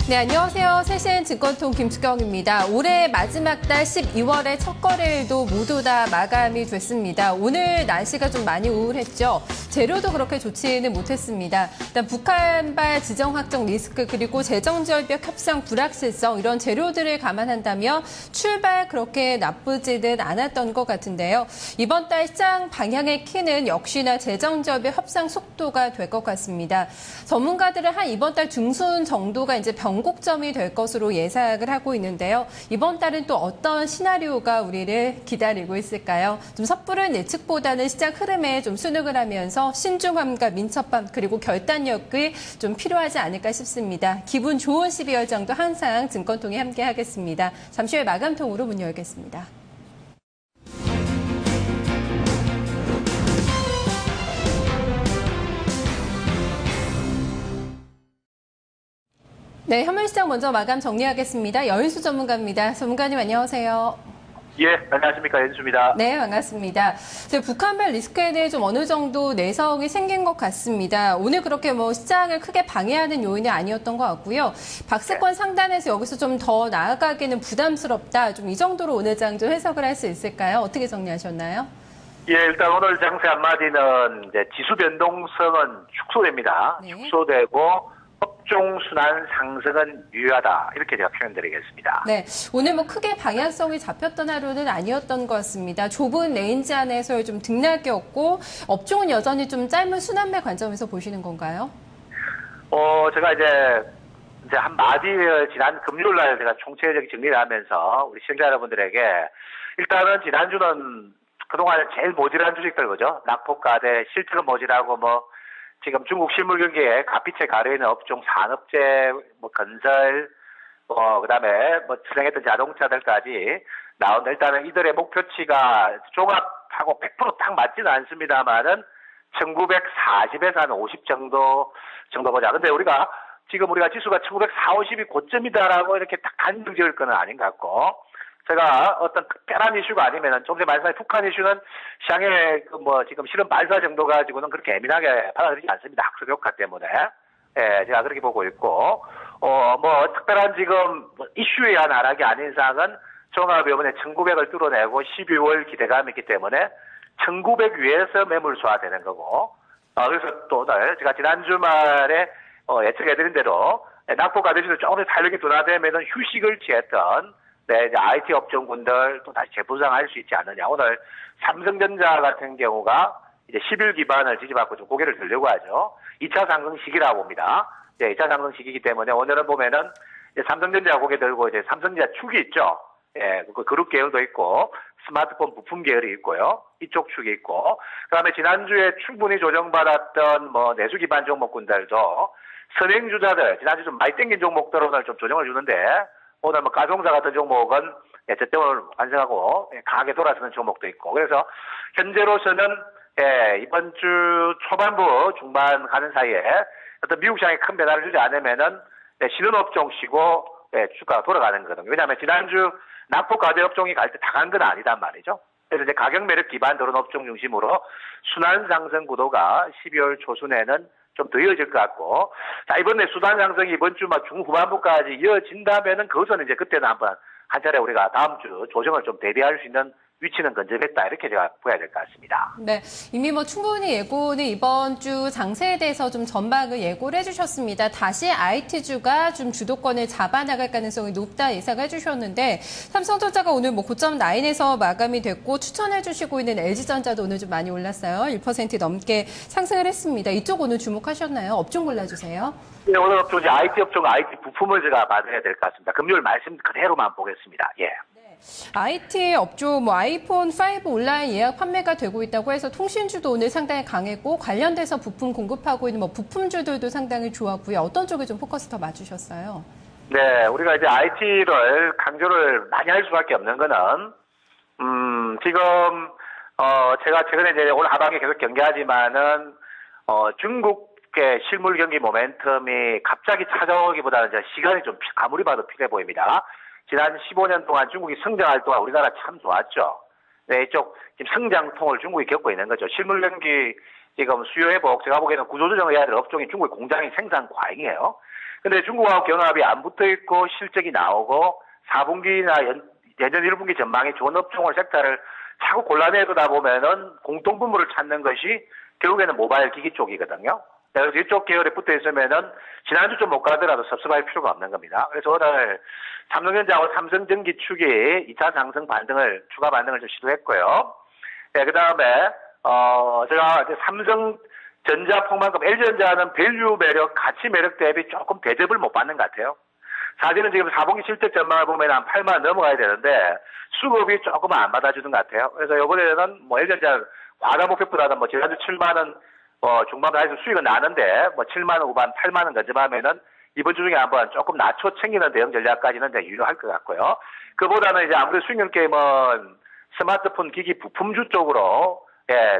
네, 안녕하세요. 세신 증권통 김수경입니다. 올해 마지막 달 12월의 첫 거래일도 모두 다 마감이 됐습니다. 오늘 날씨가 좀 많이 우울했죠. 재료도 그렇게 좋지는 못했습니다. 일단 북한발 지정 확정 리스크 그리고 재정절벽 협상 불확실성 이런 재료들을 감안한다면 출발 그렇게 나쁘지는 않았던 것 같은데요. 이번 달 시장 방향의 키는 역시나 재정절벽 협상 속도가 될 것 같습니다. 전문가들은 한 이번 달 중순 정도가 이제 변곡점이 될 것으로 예상을 하고 있는데요. 이번 달은 또 어떤 시나리오가 우리를 기다리고 있을까요? 좀 섣부른 예측보다는 시장 흐름에 좀 순응을 하면서 신중함과 민첩함 그리고 결단력이 좀 필요하지 않을까 싶습니다. 기분 좋은 12월 정도 항상 증권통이 함께 하겠습니다. 잠시 후에 마감통으로 문 열겠습니다. 네, 현물시장 먼저 마감 정리하겠습니다. 여인수 전문가입니다. 전문가님 안녕하세요. 예, 안녕하십니까. 연수입니다. 네, 반갑습니다. 북한발 리스크에 대해 좀 어느 정도 내성이 생긴 것 같습니다. 오늘 그렇게 시장을 크게 방해하는 요인이 아니었던 것 같고요. 박스권 상단에서 여기서 좀 더 나아가기는 부담스럽다. 좀 이 정도로 오늘 장 좀 해석을 할 수 있을까요? 어떻게 정리하셨나요? 예, 일단 오늘 장세 한마디는 이제 지수 변동성은 축소됩니다. 네. 축소되고 업종 순환 상승은 유효하다. 이렇게 제가 표현드리겠습니다. 네, 오늘 크게 방향성이 잡혔던 하루는 아니었던 것 같습니다. 좁은 레인지 안에서의 좀 등락이었고 업종은 여전히 좀 짧은 순환매 관점에서 보시는 건가요? 제가 이제 한마디 지난 금요일 날 제가 총체적 정리를 하면서 우리 시청자 여러분들에게 일단은 지난주는 그동안 제일 모질한 주식들 그죠? 낙폭과대 실적은 모질하고 지금 중국 실물 경기에 갓빛에 가려있는 업종, 산업재, 건설, 그다음에 출행했던 자동차들까지 나온다. 일단은 이들의 목표치가 종합하고 100% 딱 맞지는 않습니다만은 1940에서 한 50 정도 보자. 근데 지금 우리가 지수가 1940, 50이 고점이다라고 이렇게 딱 단정 지을 건 아닌 것 같고, 제가 어떤 특별한 이슈가 아니면은 좀 전에 말씀하신 북한 이슈는 시장에 지금 실험 발사 정도 가지고는 그렇게 예민하게 받아들이지 않습니다. 학술 효과 때문에. 예, 제가 그렇게 보고 있고, 특별한 지금 이슈에 의한 하락이 아닌 이상은 종합이 이번에 1900을 뚫어내고 12월 기대감이 있기 때문에 1900 위에서 매물 소화되는 거고, 그래서 또 제가 지난 주말에 예측해드린 대로 낙폭 가대주도 조금 탄력이 둔화되면은 휴식을 취했던 이제 IT 업종군들 또 다시 재부상할 수 있지 않느냐. 오늘 삼성전자 같은 경우가 이제 10일 기반을 지지받고 좀 고개를 들려고 하죠. 2차 상승 시기라고 봅니다. 2차 상승 시기이기 때문에 오늘은 보면은 이제 삼성전자 고개 들고 이제 삼성전자 축이 있죠. 예, 그 그룹 계열도 있고 스마트폰 부품 계열이 있고요. 이쪽 축이 있고. 그다음에 지난주에 충분히 조정받았던 내수 기반 종목군들도 선행주자들 지난주 좀 많이 땡긴 종목들 오늘 좀 조정을 주는데 오늘 가성사 같은 종목은 저점을 완성하고 강하게 돌아서는 종목도 있고 그래서 현재로서는 이번 주 초반부 중반 가는 사이에 어떤 미국 시장에 큰 변화를 주지 않으면은 신흥업종 쉬고 주가가 돌아가는 거거든요. 왜냐하면 지난주 낙폭 과대 업종이 갈 때 다 간 건 아니단 말이죠. 그래서 이제 가격 매력 기반 들어온 업종 중심으로 순환 상승 구도가 12월 초순에는 좀 더 이어질 것 같고, 자, 이번에 수단 상승이 이번 주 중후반부까지 이어진다면은 그것은 이제 그때는 한 차례 우리가 다음 주 조정을 좀 대비할 수 있는 위치는 건져냈다. 이렇게 제가 보여야 될 것 같습니다. 네, 이미 충분히 예고는 이번 주 장세에 대해서 좀 전망을 예고를 해주셨습니다. 다시 IT주가 좀 주도권을 잡아나갈 가능성이 높다 예상을 해주셨는데 삼성전자가 오늘 고점 라인에서 마감이 됐고 추천해주시고 있는 LG전자도 오늘 좀 많이 올랐어요. 1% 넘게 상승을 했습니다. 이쪽 오늘 주목하셨나요? 업종 골라주세요. 네, 오늘 업종 IT 업종 IT 부품을 제가 받아야 될 것 같습니다. 금요일 말씀 그대로만 보겠습니다. 예. IT 업종 아이폰 5 온라인 예약 판매가 되고 있다고 해서 통신주도 오늘 상당히 강했고 관련돼서 부품 공급하고 있는 부품주들도 상당히 좋았고요. 어떤 쪽에 좀 포커스 더 맞추셨어요? 네, 우리가 이제 IT를 강조를 많이 할 수밖에 없는 거는 지금 제가 최근에 이제 올 하반기에 계속 경계하지만은 중국의 실물 경기 모멘텀이 갑자기 찾아오기보다는 이제 시간이 좀 아무리 봐도 필요해 보입니다. 지난 15년 동안 중국이 성장할 동안 우리나라 참 좋았죠. 네, 이쪽 지금 성장통을 중국이 겪고 있는 거죠. 실물 경기 지금 수요 회복, 제가 보기에는 구조조정을 해야 될 업종이 중국의 공장이 생산 과잉이에요. 근데 중국하고 경합이 안 붙어 있고 실적이 나오고 4분기나 내년 1분기 전망이 좋은 업종을 섹터를 자꾸 골라내다 보면은 공통분모를 찾는 것이 결국에는 모바일 기기 쪽이거든요. 그래서 이쪽 계열에 붙어 있으면은 지난주 좀 못 가더라도 섭섭할 필요가 없는 겁니다. 그래서 오늘 삼성전자하고 삼성전기 축이 2차 상승 반등을, 추가 반등을 좀 시도했고요. 네, 그 다음에, 제가 이제 삼성전자 폭만큼 LG전자는 밸류 매력, 가치 매력 대비 조금 대접을 못 받는 것 같아요. 사실은 지금 4분기 실적 전망을 보면 한 8만 넘어가야 되는데 수급이 조금 안 받아주는 것 같아요. 그래서 이번에는 뭐 LG전자 과다 목표보다는 뭐 지난주 7만 원 중반 다해서 수익은 나는데 뭐 7만 원 후반 8만 원 근접하면은 이번 주 중에 한번 조금 낮춰 챙기는 대응 전략까지는 이제 유효할 것 같고요. 그보다는 이제 아무래도 수익률 게임은 스마트폰 기기 부품주 쪽으로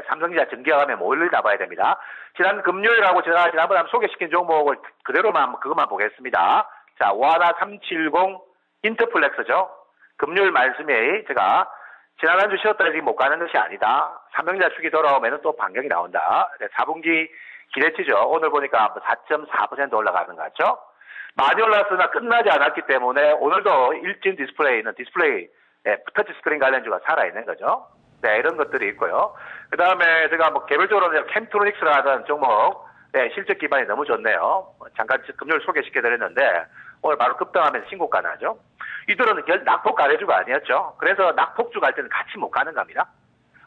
삼성전자 전기화감에 몰리다 봐야 됩니다. 지난 금요일하고 제가 지난번에 한번 소개시킨 종목을 그대로만 그것만 보겠습니다. 자, 와나 370 인터플렉스죠. 금요일 말씀에 제가 지난 한 주 쉬었다 지금 못 가는 것이 아니다. 삼성전자 축이 돌아오면 또 반격이 나온다. 4분기 기대치죠. 오늘 보니까 4.4% 올라가는 것 같죠. 많이 올랐으나 끝나지 않았기 때문에 오늘도 일진 디스플레이는 터치 스크린 관련주가 살아있는 거죠. 네, 이런 것들이 있고요. 그 다음에 제가 뭐 개별적으로 캠트로닉스라는 종목, 실적 기반이 너무 좋네요. 잠깐 금요일 소개시켜드렸는데 오늘 바로 급등하면서 신고가 나죠. 이들은 낙폭 가래주가 아니었죠. 그래서 낙폭주 갈 때는 같이 못 가는 겁니다.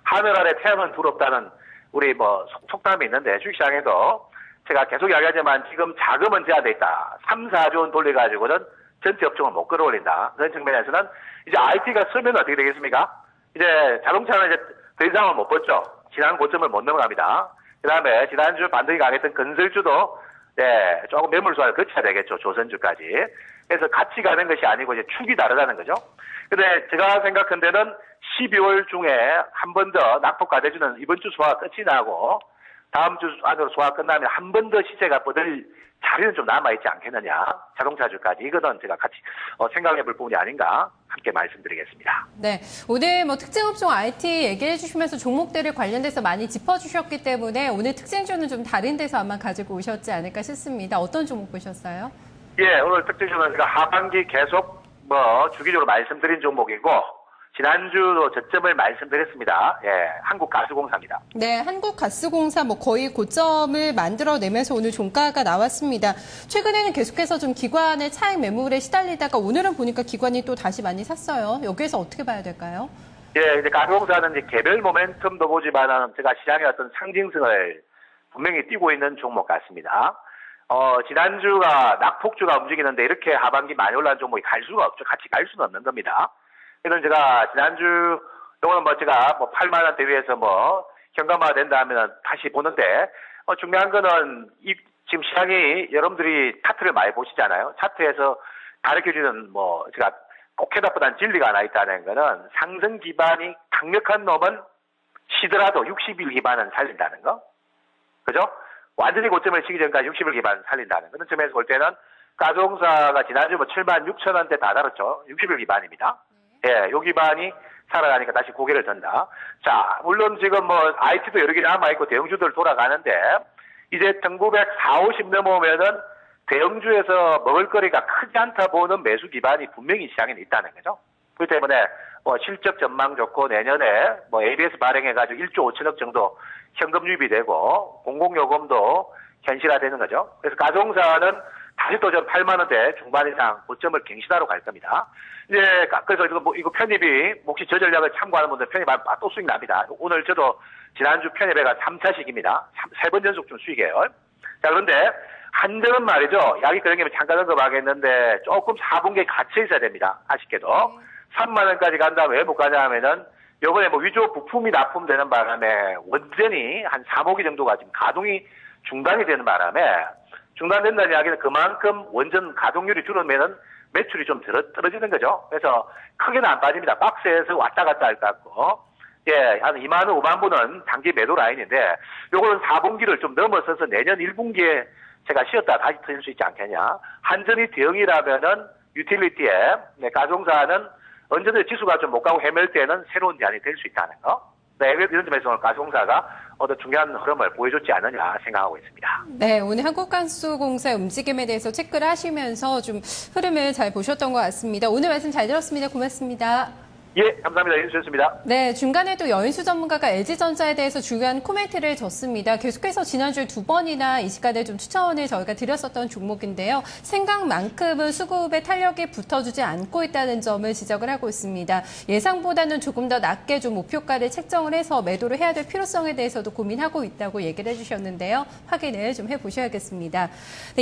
하늘 아래 태양은 부럽다는 우리 뭐 속담이 있는데 주식시장에도 제가 계속 이야기하지만 지금 자금은 제한돼 있다. 3, 4조 원 돌려가지고는 전체 업종을 못 끌어올린다. 그런 측면에서는 이제 IT가 쓰면 어떻게 되겠습니까? 이제 자동차는 이제 더 이상은 못 벗죠. 지난 고점을 못 넘어갑니다. 그 다음에 지난주 반등이 강했던 건설주도 조금 매물 소화를 거쳐야 되겠죠. 조선주까지. 그래서 같이 가는 것이 아니고 이제 축이 다르다는 거죠. 근데 제가 생각한 데는 12월 중에 한 번 더 낙폭 가대주는 이번 주 소화 끝이 나고 다음 주 안으로 소화 끝나면 한 번 더 시세가 뻗을 자리는 좀 남아있지 않겠느냐. 자동차주까지. 이거는 제가 같이 생각해 볼 부분이 아닌가 함께 말씀드리겠습니다. 네. 오늘 뭐 특징 업종 IT 얘기해 주시면서 종목들을 관련돼서 많이 짚어주셨기 때문에 오늘 특징주는 좀 다른 데서 아마 가지고 오셨지 않을까 싶습니다. 어떤 종목 보셨어요? 예, 오늘 특징주는 제가 하반기 계속 주기적으로 말씀드린 종목이고 지난주도 저점을 말씀드렸습니다. 예, 한국가스공사입니다. 네, 한국가스공사 뭐 거의 고점을 만들어내면서 오늘 종가가 나왔습니다. 최근에는 계속해서 좀 기관의 차익 매물에 시달리다가 오늘은 보니까 기관이 또 다시 많이 샀어요. 여기에서 어떻게 봐야 될까요? 예, 이제 가스공사는 이제 개별 모멘텀도 보지만은 제가 시장의 어떤 상징성을 분명히 띄고 있는 종목 같습니다. 지난주가 낙폭주가 움직이는데 이렇게 하반기 많이 올라간 종목이 갈 수가 없죠. 같이 갈 수는 없는 겁니다. 그래서 제가 지난주, 요거는 제가 8만 원대 위에서 현금화가 된다 하면 다시 보는데, 중요한 거는 지금 시장이 여러분들이 차트를 많이 보시잖아요. 차트에서 가르쳐주는 제가 꼭 해답보다는 진리가 하나 있다는 거는 상승 기반이 강력한 놈은 쉬더라도 60일 기반은 살린다는 거. 그죠? 완전히 고점을 치기 전까지 60일 기반 살린다는 그런 점에서 볼 때는 가스공사가 지난주 7만 6천 원대 다 달았죠. 60일 기반입니다. 예, 요 기반이 살아가니까 다시 고개를 든다. 자, 물론 지금 IT도 여러 개 남아있고 대형주들 돌아가는데, 이제 1940 넘어오면은 대형주에서 먹을 거리가 크지 않다 보는 매수 기반이 분명히 시장에 있다는 거죠. 그렇기 때문에 실적 전망 좋고 내년에 ABS 발행해가지고 1조 5천억 정도 현금 유입이 되고 공공요금도 현실화되는 거죠. 그래서 가스공사는 다시 또 8만 원대 중반 이상 고점을 갱신하러 갈 겁니다. 이제 그래서 이거 편입이 혹시 저 전략을 참고하는 분들 편입 또 수익 납니다. 오늘 저도 지난주 편입회가 3차식입니다. 3번 연속 좀 수익이에요. 자, 그런데 한 점은 말이죠. 약이 그런 게 잠깐 언급하겠는데 조금 4분기에 갇혀 있어야 됩니다. 아쉽게도. 3만 원까지 간다면 왜 못 가냐 하면은 요번에 위조 부품이 납품되는 바람에 원전이 한 3호기 정도가 지금 가동이 중단이 되는 바람에 중단된다는 이야기는 그만큼 원전 가동률이 줄어들면은 매출이 좀 떨어지는 거죠. 그래서 크게는 안 빠집니다. 박스에서 왔다 갔다 할 것 같고. 예, 한 2만 원, 5만 분은 단기 매도 라인인데 요거는 4분기를 좀 넘어서서 내년 1분기에 제가 쉬었다 다시 터질 수 있지 않겠냐. 한전이 대응이라면은 유틸리티에 가스공사는 언제든 지수가 좀 못 가고 헤맬 때는 새로운 제안이 될 수 있다는 거. 네, 이런 점에서 오늘 가스공사가 어떤 중요한 흐름을 보여줬지 않느냐 생각하고 있습니다. 네, 오늘 한국가스공사의 움직임에 대해서 체크를 하시면서 좀 흐름을 잘 보셨던 것 같습니다. 오늘 말씀 잘 들었습니다. 고맙습니다. 예, 감사합니다. 윤수였습니다. 네, 중간에도 여인수 전문가가 LG전자에 대해서 중요한 코멘트를 줬습니다. 계속해서 지난주에 2번이나 이 시간에 좀 추천을 저희가 드렸었던 종목인데요. 생각만큼은 수급의 탄력이 붙어주지 않고 있다는 점을 지적을 하고 있습니다. 예상보다는 조금 더 낮게 좀 목표가를 책정을 해서 매도를 해야 될 필요성에 대해서도 고민하고 있다고 얘기를 해주셨는데요. 확인을 좀 해보셔야겠습니다. 네,